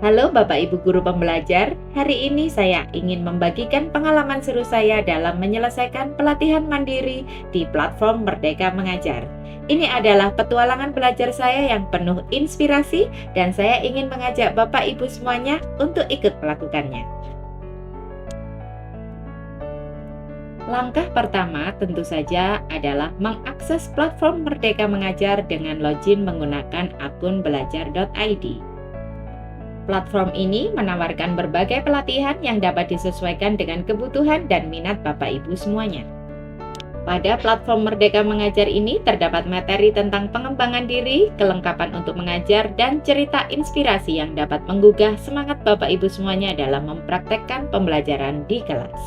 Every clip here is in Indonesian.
Halo Bapak Ibu Guru Pembelajar, hari ini saya ingin membagikan pengalaman seru saya dalam menyelesaikan pelatihan mandiri di platform Merdeka Mengajar. Ini adalah petualangan belajar saya yang penuh inspirasi dan saya ingin mengajak Bapak Ibu semuanya untuk ikut melakukannya. Langkah pertama tentu saja adalah mengakses platform Merdeka Mengajar dengan login menggunakan akun belajar.id. Platform ini menawarkan berbagai pelatihan yang dapat disesuaikan dengan kebutuhan dan minat Bapak Ibu semuanya. Pada platform Merdeka Mengajar ini terdapat materi tentang pengembangan diri, kelengkapan untuk mengajar, dan cerita inspirasi yang dapat menggugah semangat Bapak Ibu semuanya dalam mempraktekkan pembelajaran di kelas.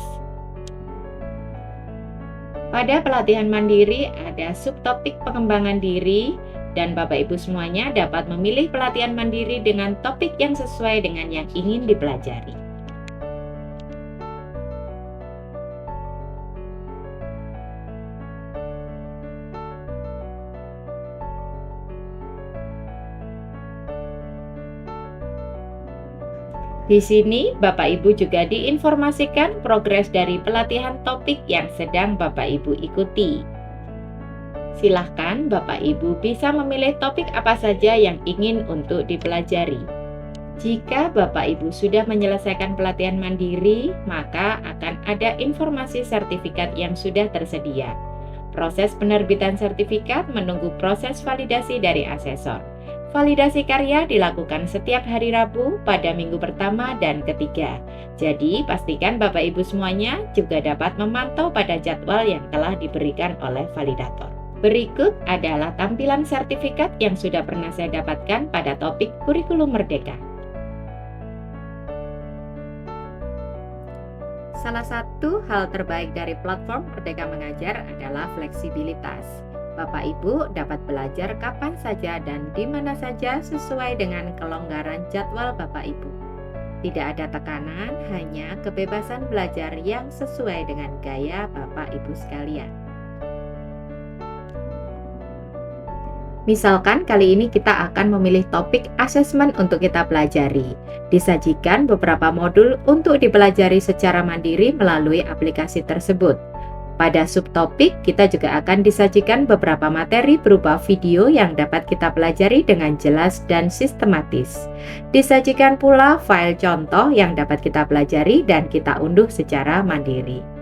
Pada pelatihan mandiri ada subtopik pengembangan diri, dan Bapak Ibu semuanya dapat memilih pelatihan mandiri dengan topik yang sesuai dengan yang ingin dipelajari. Di sini, Bapak Ibu juga diinformasikan progres dari pelatihan topik yang sedang Bapak Ibu ikuti. Silahkan Bapak Ibu bisa memilih topik apa saja yang ingin untuk dipelajari. Jika Bapak Ibu sudah menyelesaikan pelatihan mandiri, maka akan ada informasi sertifikat yang sudah tersedia. Proses penerbitan sertifikat menunggu proses validasi dari asesor. Validasi karya dilakukan setiap hari Rabu pada minggu pertama dan ketiga. Jadi, pastikan Bapak Ibu semuanya juga dapat memantau pada jadwal yang telah diberikan oleh validator. Berikut adalah tampilan sertifikat yang sudah pernah saya dapatkan pada topik kurikulum merdeka. Salah satu hal terbaik dari platform Merdeka Mengajar adalah fleksibilitas. Bapak Ibu dapat belajar kapan saja dan di mana saja sesuai dengan kelonggaran jadwal Bapak Ibu. Tidak ada tekanan, hanya kebebasan belajar yang sesuai dengan gaya Bapak Ibu sekalian. Misalkan kali ini kita akan memilih topik asesmen untuk kita pelajari. Disajikan beberapa modul untuk dipelajari secara mandiri melalui aplikasi tersebut. Pada subtopik, kita juga akan disajikan beberapa materi berupa video yang dapat kita pelajari dengan jelas dan sistematis. Disajikan pula file contoh yang dapat kita pelajari dan kita unduh secara mandiri.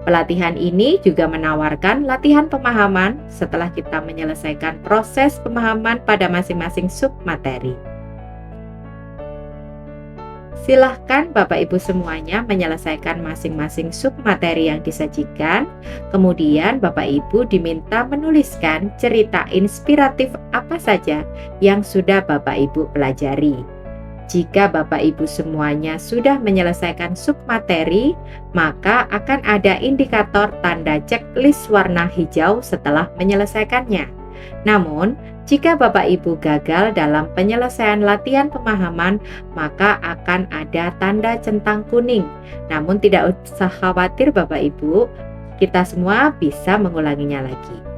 Pelatihan ini juga menawarkan latihan pemahaman setelah kita menyelesaikan proses pemahaman pada masing-masing submateri. Silahkan Bapak Ibu semuanya menyelesaikan masing-masing submateri yang disajikan. Kemudian Bapak Ibu diminta menuliskan cerita inspiratif apa saja yang sudah Bapak Ibu pelajari. Jika Bapak Ibu semuanya sudah menyelesaikan submateri, maka akan ada indikator tanda checklist warna hijau setelah menyelesaikannya. Namun, jika Bapak Ibu gagal dalam penyelesaian latihan pemahaman, maka akan ada tanda centang kuning. Namun tidak usah khawatir Bapak Ibu, kita semua bisa mengulanginya lagi.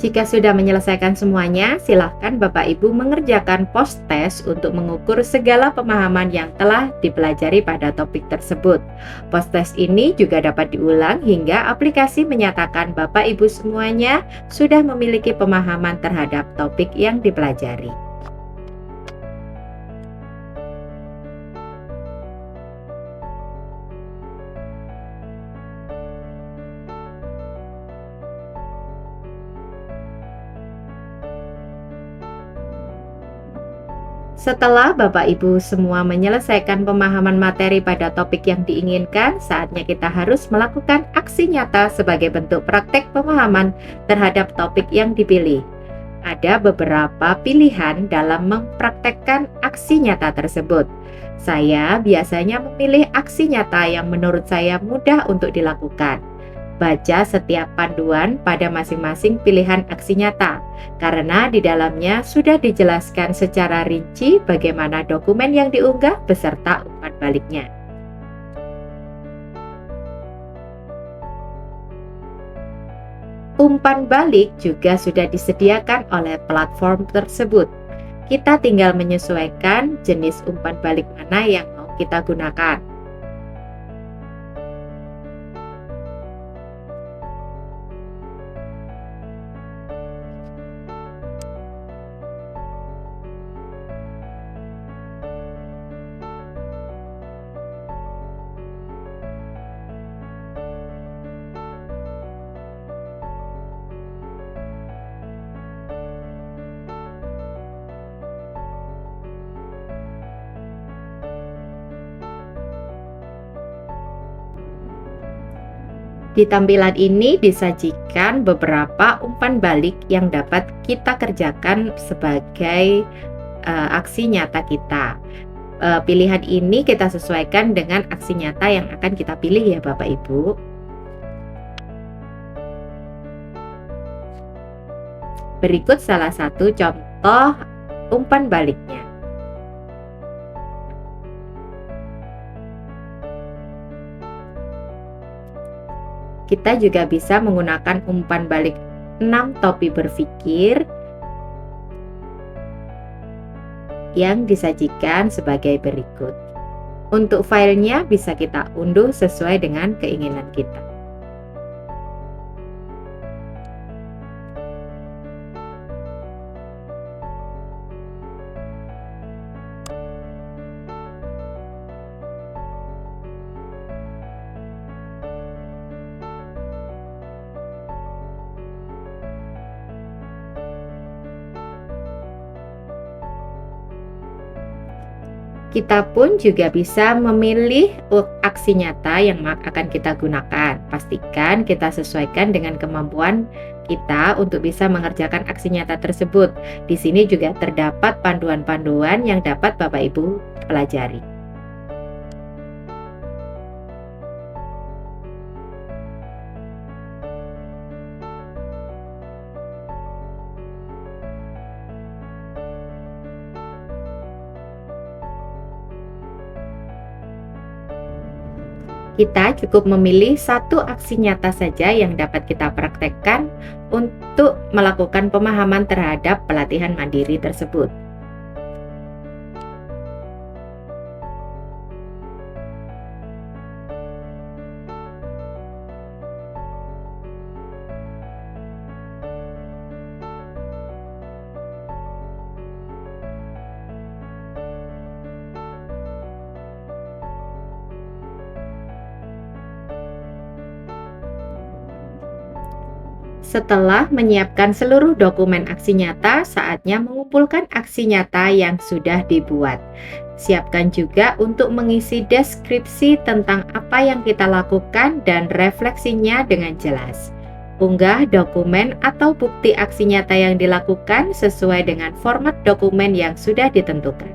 Jika sudah menyelesaikan semuanya, silahkan Bapak Ibu mengerjakan post-test untuk mengukur segala pemahaman yang telah dipelajari pada topik tersebut. Post-test ini juga dapat diulang hingga aplikasi menyatakan Bapak Ibu semuanya sudah memiliki pemahaman terhadap topik yang dipelajari. Setelah Bapak Ibu semua menyelesaikan pemahaman materi pada topik yang diinginkan, saatnya kita harus melakukan aksi nyata sebagai bentuk praktek pemahaman terhadap topik yang dipilih. Ada beberapa pilihan dalam mempraktekkan aksi nyata tersebut. Saya biasanya memilih aksi nyata yang menurut saya mudah untuk dilakukan. Baca setiap panduan pada masing-masing pilihan aksi nyata, karena di dalamnya sudah dijelaskan secara rinci bagaimana dokumen yang diunggah beserta umpan baliknya. Umpan balik juga sudah disediakan oleh platform tersebut. Kita tinggal menyesuaikan jenis umpan balik mana yang mau kita gunakan. Di tampilan ini disajikan beberapa umpan balik yang dapat kita kerjakan sebagai aksi nyata kita. Pilihan ini kita sesuaikan dengan aksi nyata yang akan kita pilih ya Bapak Ibu. Berikut salah satu contoh umpan baliknya. Kita juga bisa menggunakan umpan balik 6 topi berpikir yang disajikan sebagai berikut. Untuk filenya bisa kita unduh sesuai dengan keinginan kita. Kita pun juga bisa memilih aksi nyata yang akan kita gunakan. Pastikan kita sesuaikan dengan kemampuan kita untuk bisa mengerjakan aksi nyata tersebut. Di sini juga terdapat panduan-panduan yang dapat Bapak Ibu pelajari. Kita cukup memilih satu aksi nyata saja yang dapat kita praktekkan untuk melakukan pemahaman terhadap pelatihan mandiri tersebut. Setelah menyiapkan seluruh dokumen aksi nyata, saatnya mengumpulkan aksi nyata yang sudah dibuat. Siapkan juga untuk mengisi deskripsi tentang apa yang kita lakukan dan refleksinya dengan jelas. Unggah dokumen atau bukti aksi nyata yang dilakukan sesuai dengan format dokumen yang sudah ditentukan.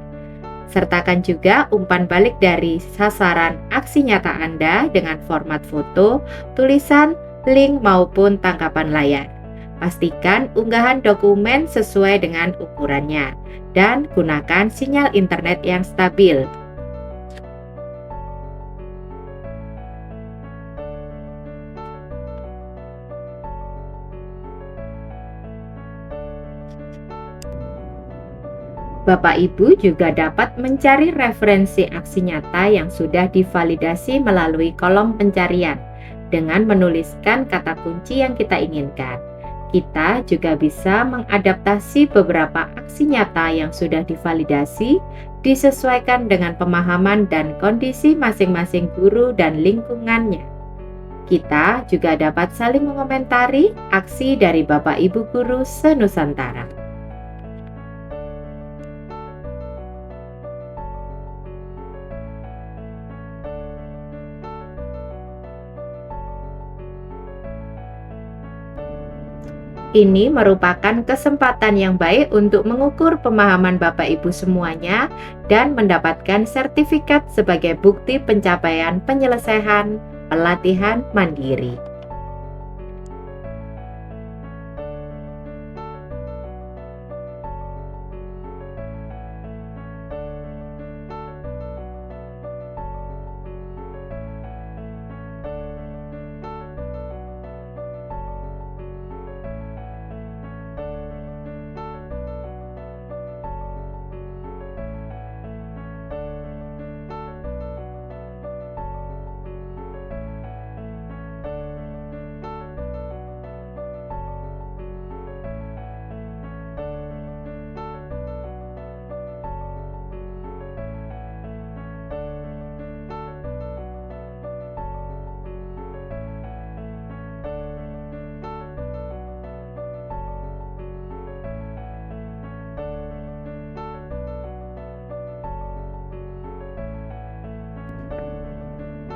Sertakan juga umpan balik dari sasaran aksi nyata Anda dengan format foto, tulisan, link maupun tangkapan layar. Pastikan unggahan dokumen sesuai dengan ukurannya dan gunakan sinyal internet yang stabil. Bapak Ibu juga dapat mencari referensi aksi nyata yang sudah divalidasi melalui kolom pencarian dengan menuliskan kata kunci yang kita inginkan. Kita juga bisa mengadaptasi beberapa aksi nyata yang sudah divalidasi disesuaikan dengan pemahaman dan kondisi masing-masing guru dan lingkungannya. Kita juga dapat saling mengomentari aksi dari Bapak Ibu guru se-Nusantara. Ini merupakan kesempatan yang baik untuk mengukur pemahaman Bapak Ibu semuanya dan mendapatkan sertifikat sebagai bukti pencapaian penyelesaian pelatihan mandiri.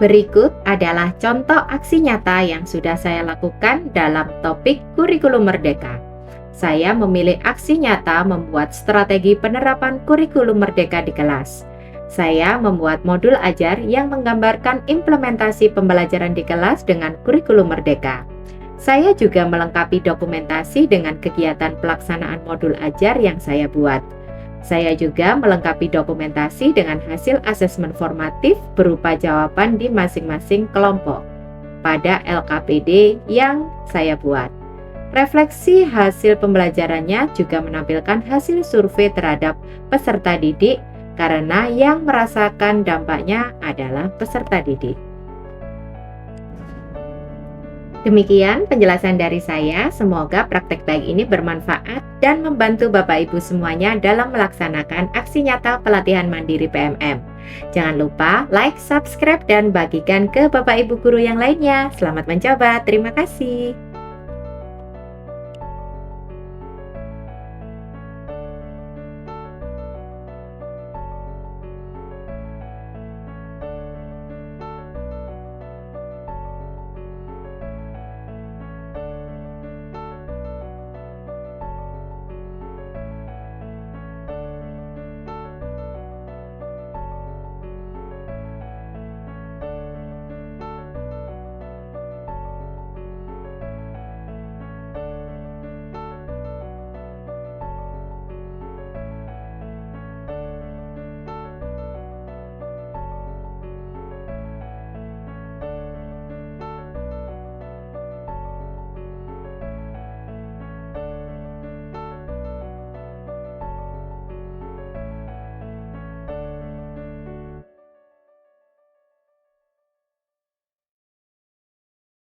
Berikut adalah contoh aksi nyata yang sudah saya lakukan dalam topik kurikulum merdeka. Saya memilih aksi nyata membuat strategi penerapan kurikulum merdeka di kelas. Saya membuat modul ajar yang menggambarkan implementasi pembelajaran di kelas dengan kurikulum merdeka. Saya juga melengkapi dokumentasi dengan kegiatan pelaksanaan modul ajar yang saya buat. Saya juga melengkapi dokumentasi dengan hasil asesmen formatif berupa jawaban di masing-masing kelompok pada LKPD yang saya buat. Refleksi hasil pembelajarannya juga menampilkan hasil survei terhadap peserta didik karena yang merasakan dampaknya adalah peserta didik. Demikian penjelasan dari saya, semoga praktek baik ini bermanfaat dan membantu Bapak Ibu semuanya dalam melaksanakan aksi nyata pelatihan mandiri PMM. Jangan lupa like, subscribe, dan bagikan ke Bapak Ibu guru yang lainnya. Selamat mencoba, terima kasih.